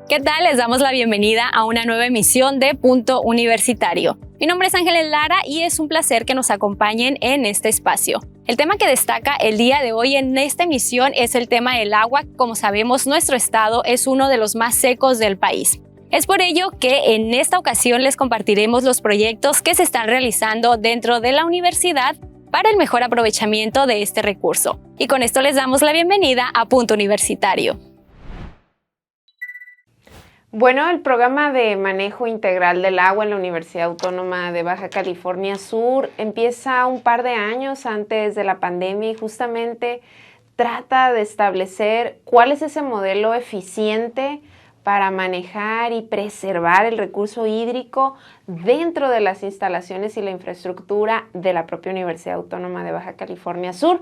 ¿Qué tal? Les damos la bienvenida a una nueva emisión de Punto Universitario. Mi nombre es Ángeles Lara y es un placer que nos acompañen en este espacio. El tema que destaca el día de hoy en esta emisión es el tema del agua. Como sabemos, nuestro estado es uno de los más secos del país. Es por ello que en esta ocasión les compartiremos los proyectos que se están realizando dentro de la universidad para el mejor aprovechamiento de este recurso. Y con esto les damos la bienvenida a Punto Universitario. Bueno, el programa de manejo integral del agua en la Universidad Autónoma de Baja California Sur empieza un par de años antes de la pandemia y justamente trata de establecer cuál es ese modelo eficiente para manejar y preservar el recurso hídrico dentro de las instalaciones y la infraestructura de la propia Universidad Autónoma de Baja California Sur.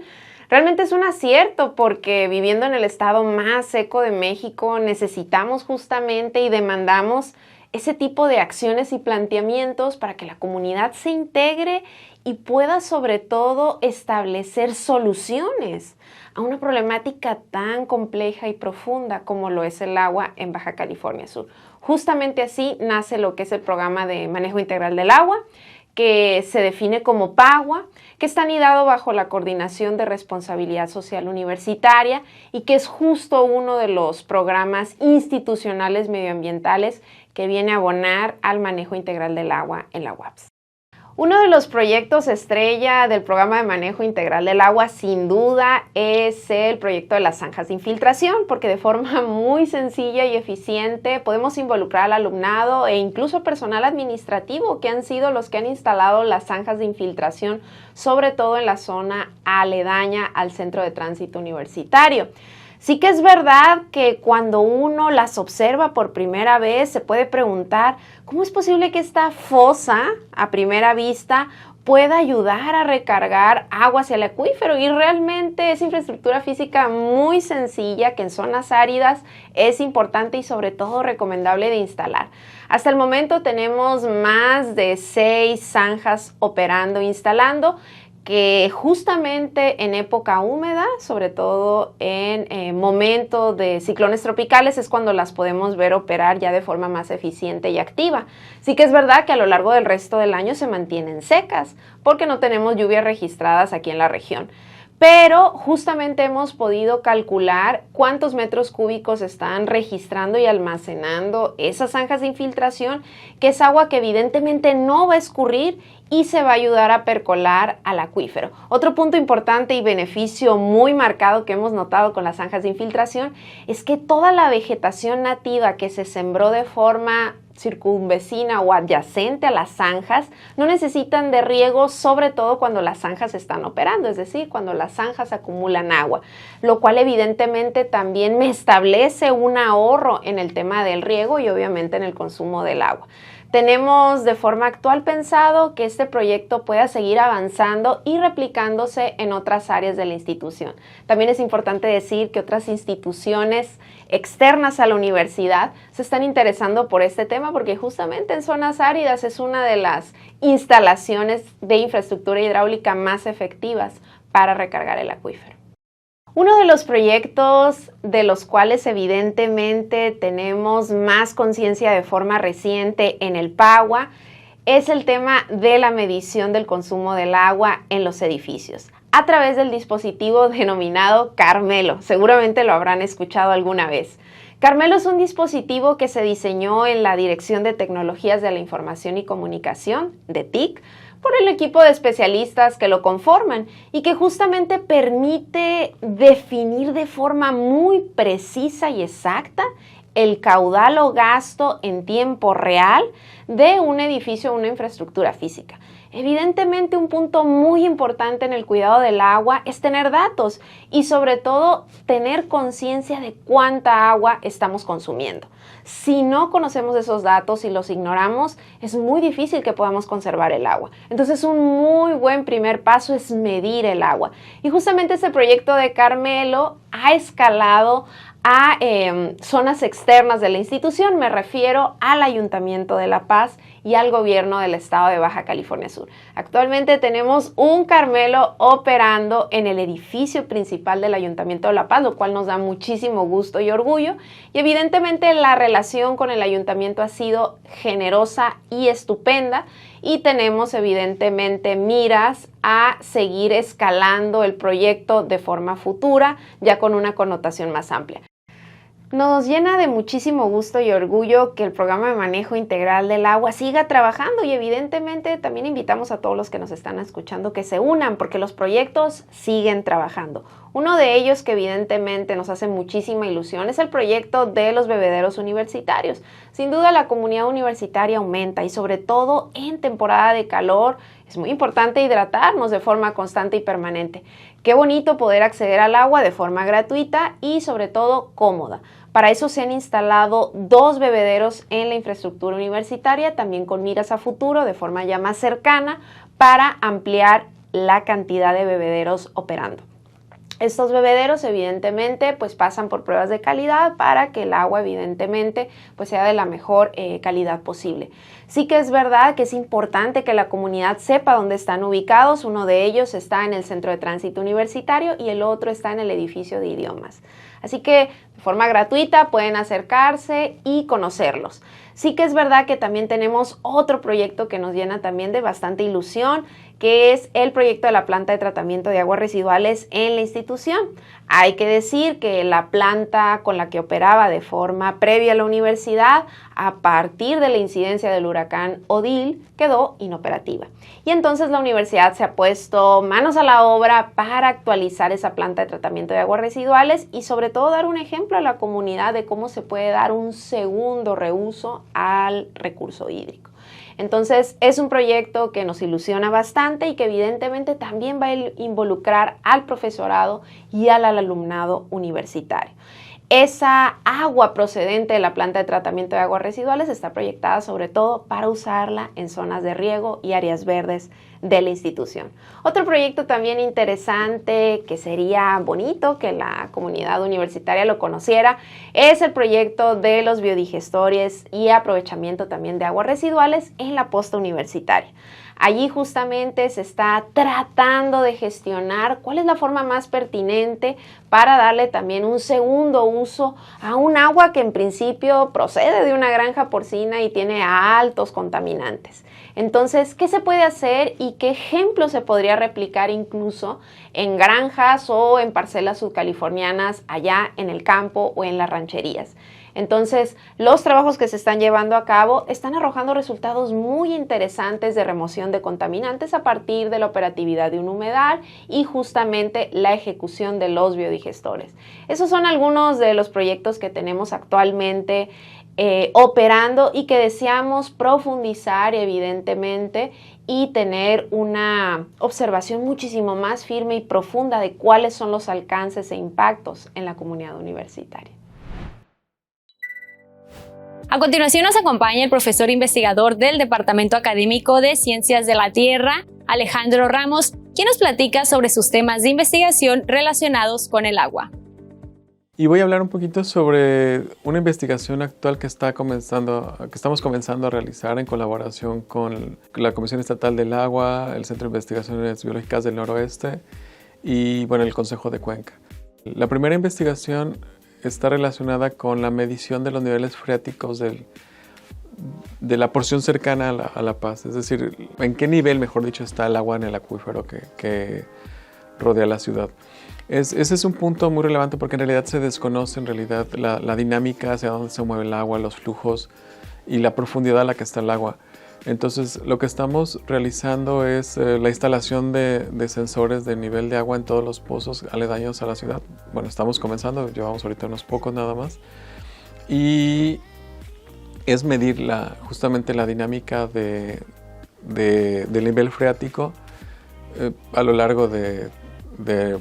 Realmente es un acierto porque viviendo en el estado más seco de México necesitamos justamente y demandamos ese tipo de acciones y planteamientos para que la comunidad se integre y pueda sobre todo establecer soluciones a una problemática tan compleja y profunda como lo es el agua en Baja California Sur. Justamente así nace lo que es el programa de manejo integral del agua, que se define como PAGUA, que está anidado bajo la Coordinación de Responsabilidad Social Universitaria y que es justo uno de los programas institucionales medioambientales que viene a abonar al manejo integral del agua en la UABS. Uno de los proyectos estrella del programa de manejo integral del agua, sin duda, es el proyecto de las zanjas de infiltración, porque de forma muy sencilla y eficiente podemos involucrar al alumnado e incluso personal administrativo que han sido los que han instalado las zanjas de infiltración, sobre todo en la zona aledaña al centro de tránsito universitario. Sí que es verdad que cuando uno las observa por primera vez se puede preguntar ¿cómo es posible que esta fosa a primera vista pueda ayudar a recargar agua hacia el acuífero? Y realmente es infraestructura física muy sencilla que en zonas áridas es importante y sobre todo recomendable de instalar. Hasta el momento tenemos más de 6 zanjas operando e instalando, que justamente en época húmeda, sobre todo en momento de ciclones tropicales, es cuando las podemos ver operar ya de forma más eficiente y activa. Sí que es verdad que a lo largo del resto del año se mantienen secas, porque no tenemos lluvias registradas aquí en la región. Pero justamente hemos podido calcular cuántos metros cúbicos están registrando y almacenando esas zanjas de infiltración, que es agua que evidentemente no va a escurrir y se va a ayudar a percolar al acuífero. Otro punto importante y beneficio muy marcado que hemos notado con las zanjas de infiltración es que toda la vegetación nativa que se sembró de forma circunvecina o adyacente a las zanjas no necesitan de riego, sobre todo cuando las zanjas están operando, es decir, cuando las zanjas acumulan agua, lo cual evidentemente también me establece un ahorro en el tema del riego y obviamente en el consumo del agua. Tenemos de forma actual pensado que este proyecto pueda seguir avanzando y replicándose en otras áreas de la institución. También es importante decir que otras instituciones externas a la universidad se están interesando por este tema porque justamente en zonas áridas es una de las instalaciones de infraestructura hidráulica más efectivas para recargar el acuífero. Uno de los proyectos de los cuales evidentemente tenemos más conciencia de forma reciente en el PAGUA es el tema de la medición del consumo del agua en los edificios a través del dispositivo denominado Carmelo. Seguramente lo habrán escuchado alguna vez. Carmelo es un dispositivo que se diseñó en la Dirección de Tecnologías de la Información y Comunicación, de TIC, por el equipo de especialistas que lo conforman y que justamente permite definir de forma muy precisa y exacta el caudal o gasto en tiempo real de un edificio o una infraestructura física. Evidentemente, un punto muy importante en el cuidado del agua es tener datos y sobre todo tener conciencia de cuánta agua estamos consumiendo. Si no conocemos esos datos y los ignoramos, es muy difícil que podamos conservar el agua. Entonces, un muy buen primer paso es medir el agua. Y justamente este proyecto de Carmelo ha escalado a zonas externas de la institución, me refiero al Ayuntamiento de La Paz y al gobierno del estado de Baja California Sur. Actualmente tenemos un Carmelo operando en el edificio principal del Ayuntamiento de La Paz, lo cual nos da muchísimo gusto y orgullo. Y evidentemente la relación con el ayuntamiento ha sido generosa y estupenda y tenemos evidentemente miras a seguir escalando el proyecto de forma futura, ya con una connotación más amplia. Nos llena de muchísimo gusto y orgullo que el programa de manejo integral del agua siga trabajando y evidentemente también invitamos a todos los que nos están escuchando que se unan porque los proyectos siguen trabajando. Uno de ellos que evidentemente nos hace muchísima ilusión es el proyecto de los bebederos universitarios. Sin duda la comunidad universitaria aumenta y sobre todo en temporada de calor es muy importante hidratarnos de forma constante y permanente. Qué bonito poder acceder al agua de forma gratuita y sobre todo cómoda. Para eso se han instalado 2 bebederos en la infraestructura universitaria, también con miras a futuro de forma ya más cercana para ampliar la cantidad de bebederos operando. Estos bebederos evidentemente pues pasan por pruebas de calidad para que el agua evidentemente pues sea de la mejor calidad posible. Sí que es verdad que es importante que la comunidad sepa dónde están ubicados. Uno de ellos está en el Centro de Tránsito Universitario y el otro está en el edificio de idiomas. Así que de forma gratuita pueden acercarse y conocerlos. Sí que es verdad que también tenemos otro proyecto que nos llena también de bastante ilusión, que es el proyecto de la planta de tratamiento de aguas residuales en la institución. Hay que decir que la planta con la que operaba de forma previa a la universidad, a partir de la incidencia del huracán Odile, quedó inoperativa. Y entonces la universidad se ha puesto manos a la obra para actualizar esa planta de tratamiento de aguas residuales y sobre todo dar un ejemplo a la comunidad de cómo se puede dar un segundo reuso al recurso hídrico. Entonces es un proyecto que nos ilusiona bastante y que evidentemente también va a involucrar al profesorado y al alumnado universitario. Esa agua procedente de la planta de tratamiento de aguas residuales está proyectada sobre todo para usarla en zonas de riego y áreas verdes de la institución. Otro proyecto también interesante que sería bonito que la comunidad universitaria lo conociera es el proyecto de los biodigestores y aprovechamiento también de aguas residuales en la posta universitaria. Allí justamente se está tratando de gestionar cuál es la forma más pertinente para darle también un segundo uso a un agua que en principio procede de una granja porcina y tiene altos contaminantes. Entonces, ¿qué se puede hacer y qué ejemplo se podría replicar incluso en granjas o en parcelas subcalifornianas allá en el campo o en las rancherías? Entonces, los trabajos que se están llevando a cabo están arrojando resultados muy interesantes de remoción de contaminantes a partir de la operatividad de un humedal y justamente la ejecución de los biodigestores. Esos son algunos de los proyectos que tenemos actualmente operando y que deseamos profundizar evidentemente y tener una observación muchísimo más firme y profunda de cuáles son los alcances e impactos en la comunidad universitaria. A continuación nos acompaña el profesor investigador del Departamento Académico de Ciencias de la Tierra, Alejandro Ramos, quien nos platica sobre sus temas de investigación relacionados con el agua. Y voy a hablar un poquito sobre una investigación actual que estamos comenzando a realizar en colaboración con la Comisión Estatal del Agua, el Centro de Investigaciones Biológicas del Noroeste y el Consejo de Cuenca. La primera investigación está relacionada con la medición de los niveles freáticos de la porción cercana a La Paz, es decir, en qué nivel, mejor dicho, está el agua en el acuífero que rodea la ciudad. Ese es un punto muy relevante porque en realidad se desconoce la dinámica hacia dónde se mueve el agua, los flujos y la profundidad a la que está el agua. Entonces, lo que estamos realizando es la instalación de sensores de nivel de agua en todos los pozos aledaños a la ciudad. Bueno, estamos comenzando, llevamos ahorita unos pocos nada más. Y es medir justamente la dinámica de del nivel freático a lo largo de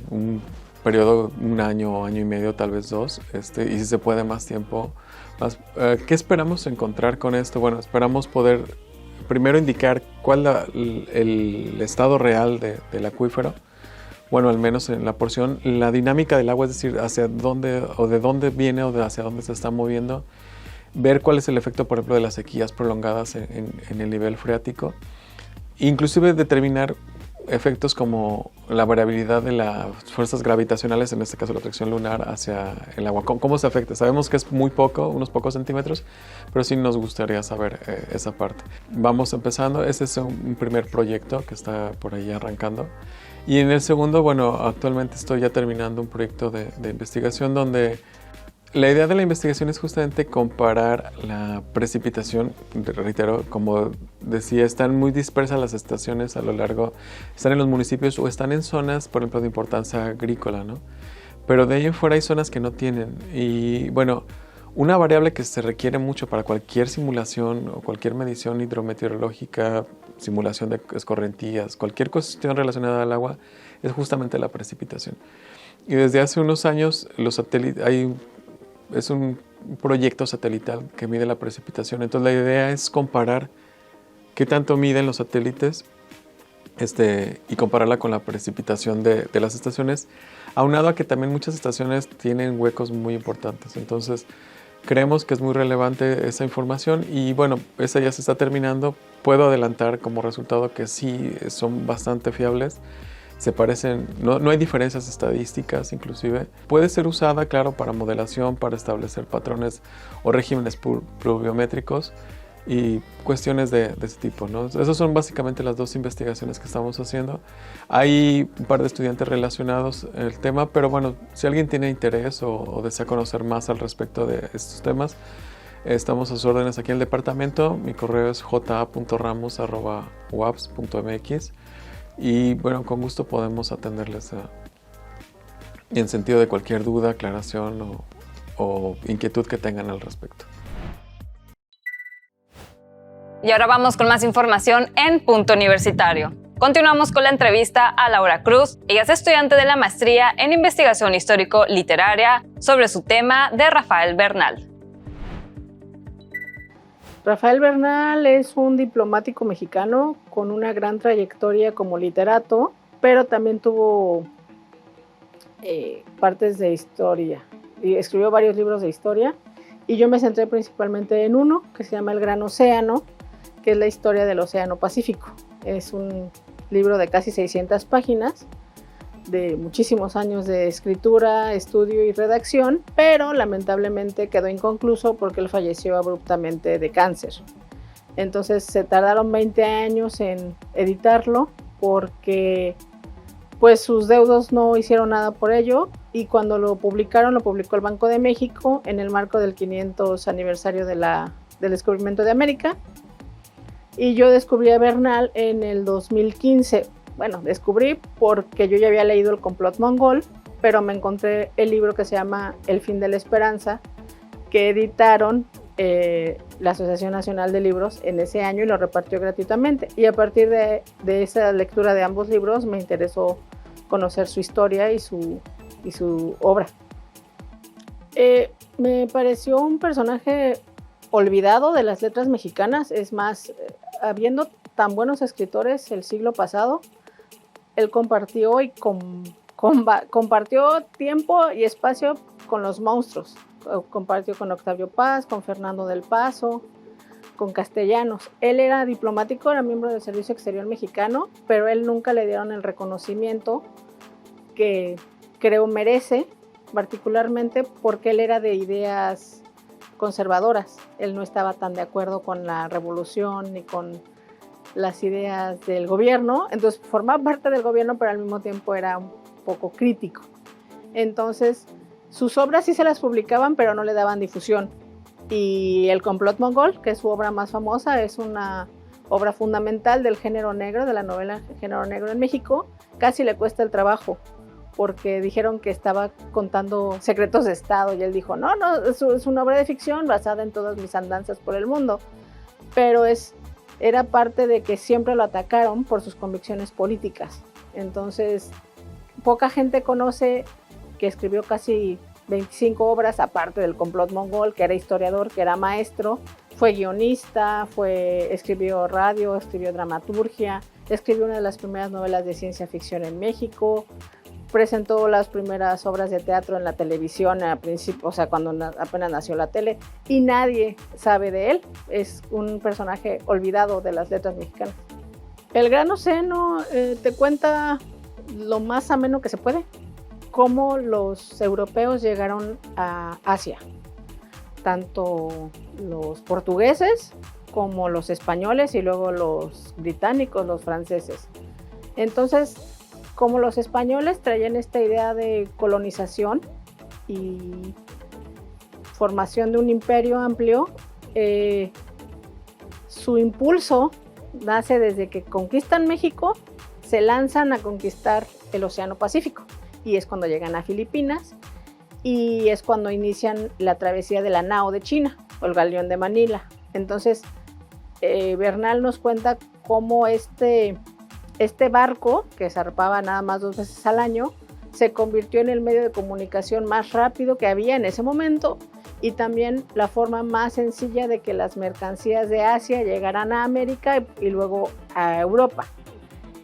un periodo, un año y medio, tal vez 2, y si se puede más tiempo. ¿Qué esperamos encontrar con esto? Bueno, esperamos poder primero indicar cuál es el estado real del acuífero, bueno, al menos en la porción, la dinámica del agua, es decir, hacia dónde o de dónde viene o hacia dónde se está moviendo, ver cuál es el efecto, por ejemplo, de las sequías prolongadas en el nivel freático, inclusive determinar efectos como la variabilidad de las fuerzas gravitacionales, en este caso la atracción lunar, hacia el agua. ¿Cómo se afecta? Sabemos que es muy poco, unos pocos centímetros, pero sí nos gustaría saber esa parte. Vamos empezando, este es un primer proyecto que está por ahí arrancando. Y en el segundo, bueno, actualmente estoy ya terminando un proyecto de investigación donde la idea de la investigación es justamente comparar la precipitación. Reitero, como decía, están muy dispersas las estaciones a lo largo, están en los municipios o están en zonas, por ejemplo, de importancia agrícola, ¿no? Pero de ahí en fuera hay zonas que no tienen. Y bueno, una variable que se requiere mucho para cualquier simulación o cualquier medición hidrometeorológica, simulación de escorrentías, cualquier cuestión relacionada al agua, es justamente la precipitación. Y desde hace unos años los satélites, es un proyecto satelital que mide la precipitación. Entonces la idea es comparar qué tanto miden los satélites y compararla con la precipitación de las estaciones, aunado a que también muchas estaciones tienen huecos muy importantes. Entonces creemos que es muy relevante esa información y bueno, esa ya se está terminando. Puedo adelantar como resultado que sí son bastante fiables. Se parecen, no hay diferencias estadísticas inclusive. Puede ser usada, claro, para modelación, para establecer patrones o regímenes pluviométricos y cuestiones de ese tipo, ¿no? Esas son básicamente las dos investigaciones que estamos haciendo. Hay un par de estudiantes relacionados en el tema, pero bueno, si alguien tiene interés o desea conocer más al respecto de estos temas, estamos a sus órdenes aquí en el departamento. Mi correo es ja.ramos@uaps.mx. Y bueno, con gusto podemos atenderles en sentido de cualquier duda, aclaración o inquietud que tengan al respecto. Y ahora vamos con más información en Punto Universitario. Continuamos con la entrevista a Laura Cruz. Ella es estudiante de la maestría en investigación histórico-literaria sobre su tema de Rafael Bernal. Rafael Bernal es un diplomático mexicano con una gran trayectoria como literato, pero también tuvo partes de historia y escribió varios libros de historia, y yo me centré principalmente en uno que se llama El Gran Océano, que es la historia del Océano Pacífico. Es un libro de casi 600 páginas, de muchísimos años de escritura, estudio y redacción, pero lamentablemente quedó inconcluso porque él falleció abruptamente de cáncer. Entonces se tardaron 20 años en editarlo porque pues sus deudos no hicieron nada por ello, y cuando lo publicó el Banco de México en el marco del 500 aniversario del descubrimiento de América. Y yo descubrí a Bernal en el 2015. Bueno, descubrí porque yo ya había leído El complot mongol, pero me encontré el libro que se llama El fin de la esperanza, que editaron la Asociación Nacional de Libros en ese año y lo repartió gratuitamente. Y a partir de esa lectura de ambos libros me interesó conocer su historia y su obra. Me pareció un personaje olvidado de las letras mexicanas. Es más, habiendo tan buenos escritores el siglo pasado, él compartió compartió tiempo y espacio con los monstruos. Compartió con Octavio Paz, con Fernando del Paso, con Castellanos. Él era diplomático, era miembro del Servicio Exterior Mexicano, pero él nunca le dieron el reconocimiento que creo merece, particularmente porque él era de ideas conservadoras. Él no estaba tan de acuerdo con la revolución ni con las ideas del gobierno, entonces formaba parte del gobierno, pero al mismo tiempo era un poco crítico. Entonces sus obras sí se las publicaban, pero no le daban difusión. Y El complot mongol, que es su obra más famosa, es una obra fundamental del género negro, de la novela género negro en México. Casi le cuesta el trabajo, porque dijeron que estaba contando secretos de Estado, y él dijo, no, es una obra de ficción basada en todas mis andanzas por el mundo, pero es era parte de que siempre lo atacaron por sus convicciones políticas. Entonces, poca gente conoce que escribió casi 25 obras, aparte del complot mongol, que era historiador, que era maestro, fue guionista, escribió radio, escribió dramaturgia, escribió una de las primeras novelas de ciencia ficción en México, presentó las primeras obras de teatro en la televisión a principio, o sea, cuando apenas nació la tele, y nadie sabe de él. Es un personaje olvidado de las letras mexicanas. El Gran Océano te cuenta lo más ameno que se puede, cómo los europeos llegaron a Asia, tanto los portugueses como los españoles y luego los británicos, los franceses. Entonces, como los españoles traían esta idea de colonización y formación de un imperio amplio, su impulso nace desde que conquistan México, se lanzan a conquistar el Océano Pacífico, y es cuando llegan a Filipinas, y es cuando inician la travesía de la Nao de China, o el Galeón de Manila. Entonces, Bernal nos cuenta cómo este barco, que zarpaba nada más 2 veces al año, se convirtió en el medio de comunicación más rápido que había en ese momento, y también la forma más sencilla de que las mercancías de Asia llegaran a América y luego a Europa.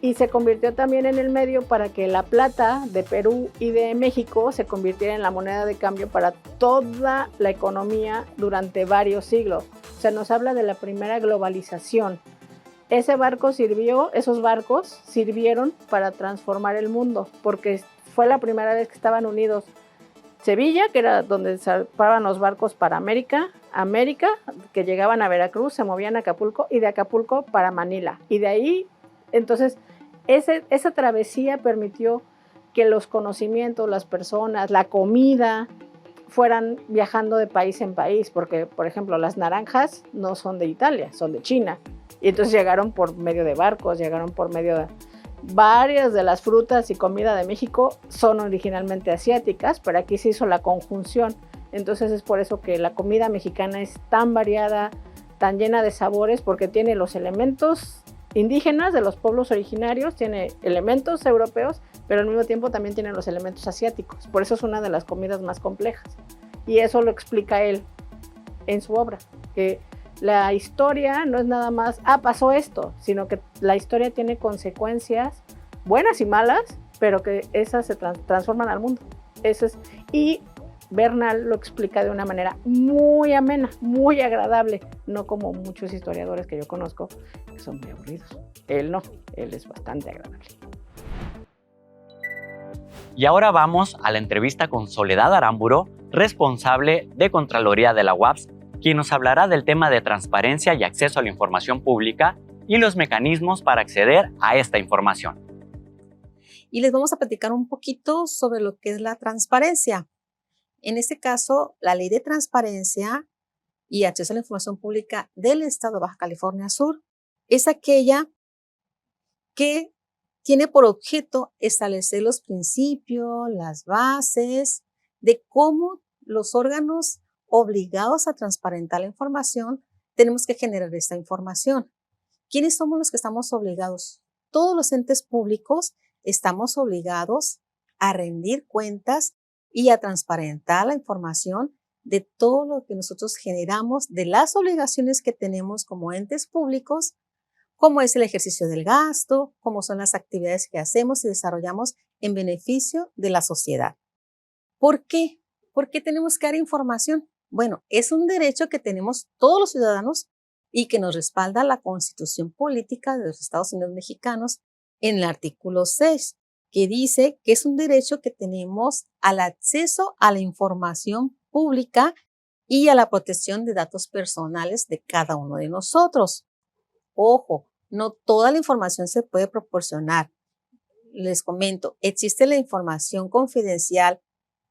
Y se convirtió también en el medio para que la plata de Perú y de México se convirtiera en la moneda de cambio para toda la economía durante varios siglos. O sea, nos habla de la primera globalización. Esos barcos sirvieron para transformar el mundo, porque fue la primera vez que estaban unidos Sevilla, que era donde zarpaban los barcos para América, que llegaban a Veracruz, se movían a Acapulco, y de Acapulco para Manila. Y de ahí, entonces, esa travesía permitió que los conocimientos, las personas, la comida, fueran viajando de país en país, porque, por ejemplo, las naranjas no son de Italia, son de China. Y entonces llegaron por medio de barcos, llegaron por medio de... Varias de las frutas y comida de México son originalmente asiáticas, pero aquí se hizo la conjunción. Entonces es por eso que la comida mexicana es tan variada, tan llena de sabores, porque tiene los elementos indígenas de los pueblos originarios, tiene elementos europeos, pero al mismo tiempo también tiene los elementos asiáticos. Por eso es una de las comidas más complejas. Y eso lo explica él en su obra, que la historia no es nada más, pasó esto, sino que la historia tiene consecuencias buenas y malas, pero que esas se transforman al mundo. Y Bernal lo explica de una manera muy amena, muy agradable, no como muchos historiadores que yo conozco que son muy aburridos. Él no, él es bastante agradable. Y ahora vamos a la entrevista con Soledad Aramburo, responsable de Contraloría de la UABS, quien nos hablará del tema de transparencia y acceso a la información pública y los mecanismos para acceder a esta información. Y les vamos a platicar un poquito sobre lo que es la transparencia. En este caso, la Ley de Transparencia y Acceso a la Información Pública del Estado de Baja California Sur es aquella que tiene por objeto establecer los principios, las bases de cómo los órganos obligados a transparentar la información tenemos que generar esta información. ¿Quiénes somos los que estamos obligados? Todos los entes públicos estamos obligados a rendir cuentas y a transparentar la información de todo lo que nosotros generamos, de las obligaciones que tenemos como entes públicos, cómo es el ejercicio del gasto, cómo son las actividades que hacemos y desarrollamos en beneficio de la sociedad. ¿Por qué? ¿Por qué tenemos que dar información? Bueno, es un derecho que tenemos todos los ciudadanos y que nos respalda la Constitución Política de los Estados Unidos Mexicanos en el artículo 6, que dice que es un derecho que tenemos al acceso a la información pública y a la protección de datos personales de cada uno de nosotros. Ojo, no toda la información se puede proporcionar. Les comento, existe la información confidencial,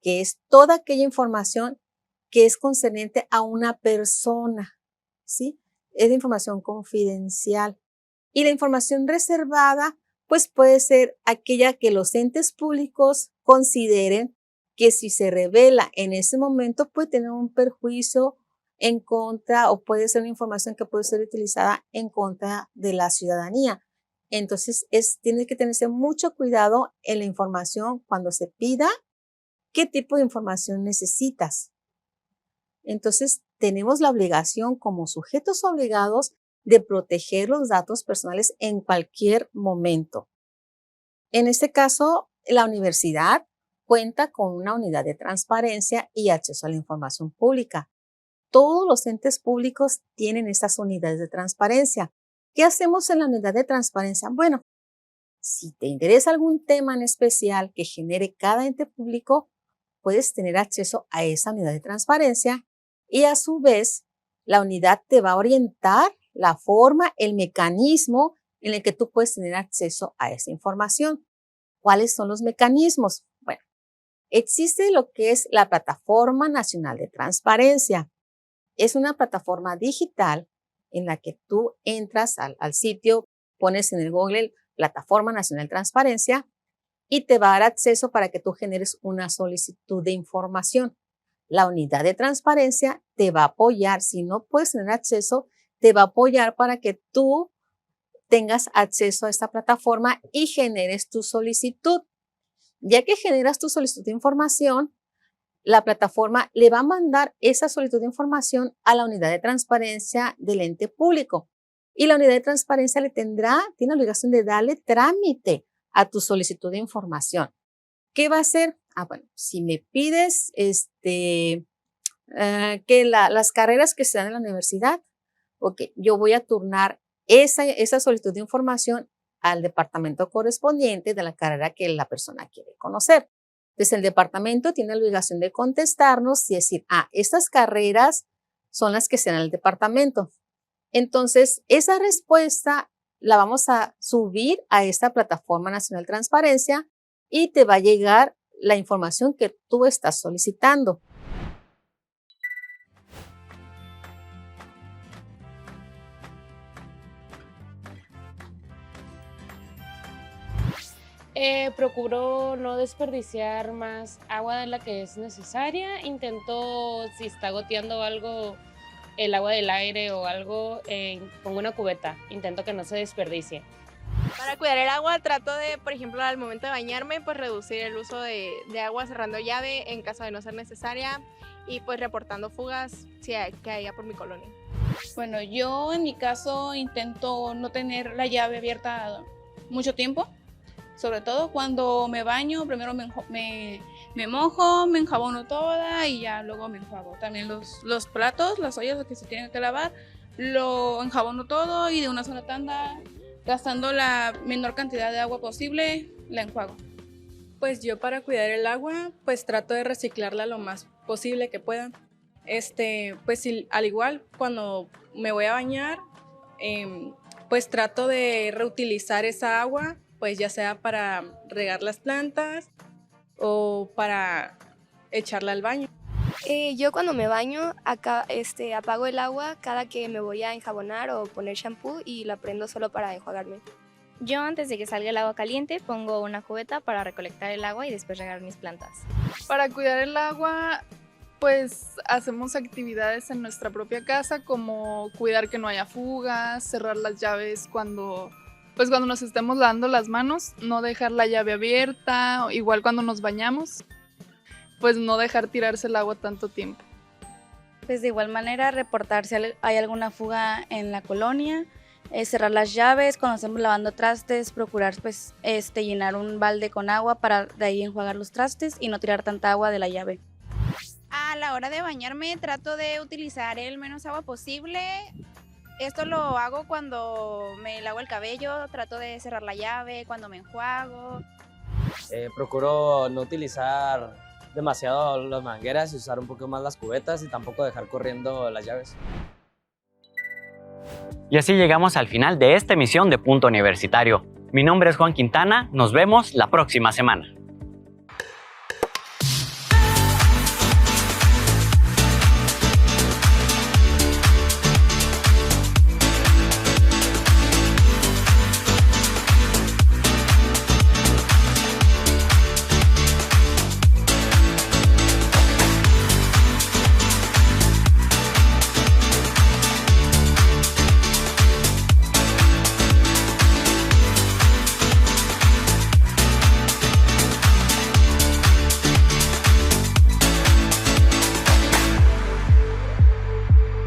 que es toda aquella información que es concerniente a una persona, ¿sí? Es de información confidencial. Y la información reservada, pues puede ser aquella que los entes públicos consideren que si se revela en ese momento puede tener un perjuicio en contra, o puede ser una información que puede ser utilizada en contra de la ciudadanía. Entonces, tiene que tenerse mucho cuidado en la información cuando se pida qué tipo de información necesitas. Entonces, tenemos la obligación como sujetos obligados de proteger los datos personales en cualquier momento. En este caso, la universidad cuenta con una unidad de transparencia y acceso a la información pública. Todos los entes públicos tienen estas unidades de transparencia. ¿Qué hacemos en la unidad de transparencia? Bueno, si te interesa algún tema en especial que genere cada ente público, puedes tener acceso a esa unidad de transparencia y a su vez la unidad te va a orientar la forma, el mecanismo en el que tú puedes tener acceso a esa información. ¿Cuáles son los mecanismos? Bueno, existe lo que es la Plataforma Nacional de Transparencia. Es una plataforma digital en la que tú entras al sitio, pones en el Google Plataforma Nacional de Transparencia y te va a dar acceso para que tú generes una solicitud de información. La unidad de transparencia te va a apoyar, si no puedes tener acceso, te va a apoyar para que tú tengas acceso a esta plataforma y generes tu solicitud. Ya que generas tu solicitud de información, la plataforma le va a mandar esa solicitud de información a la unidad de transparencia del ente público. Y la unidad de transparencia tiene obligación de darle trámite a tu solicitud de información. ¿Qué va a hacer? Bueno, si me pides que las carreras que se dan en la universidad, yo voy a turnar esa solicitud de información al departamento correspondiente de la carrera que la persona quiere conocer. Entonces, el departamento tiene la obligación de contestarnos y decir, estas carreras son las que se dan en el departamento. Entonces, esa respuesta la vamos a subir a esta Plataforma Nacional de Transparencia y te va a llegar la información que tú estás solicitando. Procuro no desperdiciar más agua de la que es necesaria. Intento, si está goteando algo, el agua del aire o algo, pongo una cubeta. Intento que no se desperdicie. Para cuidar el agua trato de, por ejemplo, al momento de bañarme, pues reducir el uso de agua cerrando llave en caso de no ser necesaria y pues reportando fugas que haya por mi colonia. Bueno, yo en mi caso intento no tener la llave abierta mucho tiempo. Sobre todo cuando me baño, primero me mojo, me enjabono toda y ya luego me enjuago. También los platos, las ollas que se tienen que lavar, lo enjabono todo y de una sola tanda, gastando la menor cantidad de agua posible, la enjuago. Pues yo para cuidar el agua, pues trato de reciclarla lo más posible que pueda. Pues al igual cuando me voy a bañar, pues trato de reutilizar esa agua, pues ya sea para regar las plantas o para echarla al baño. Yo cuando me baño apago el agua cada que me voy a enjabonar o poner shampoo y la prendo solo para enjuagarme. Yo antes de que salga el agua caliente pongo una cubeta para recolectar el agua y después regar mis plantas. Para cuidar el agua, pues hacemos actividades en nuestra propia casa como cuidar que no haya fugas, cerrar las llaves cuando nos estemos lavando las manos, no dejar la llave abierta, igual cuando nos bañamos, pues no dejar tirarse el agua tanto tiempo. Pues de igual manera reportar si hay alguna fuga en la colonia, cerrar las llaves, cuando estemos lavando trastes, procurar pues llenar un balde con agua para de ahí enjuagar los trastes y no tirar tanta agua de la llave. A la hora de bañarme trato de utilizar el menos agua posible. Esto lo hago cuando me lavo el cabello, trato de cerrar la llave, cuando me enjuago. Procuro no utilizar demasiado las mangueras y usar un poco más las cubetas y tampoco dejar corriendo las llaves. Y así llegamos al final de esta emisión de Punto Universitario. Mi nombre es Juan Quintana, nos vemos la próxima semana.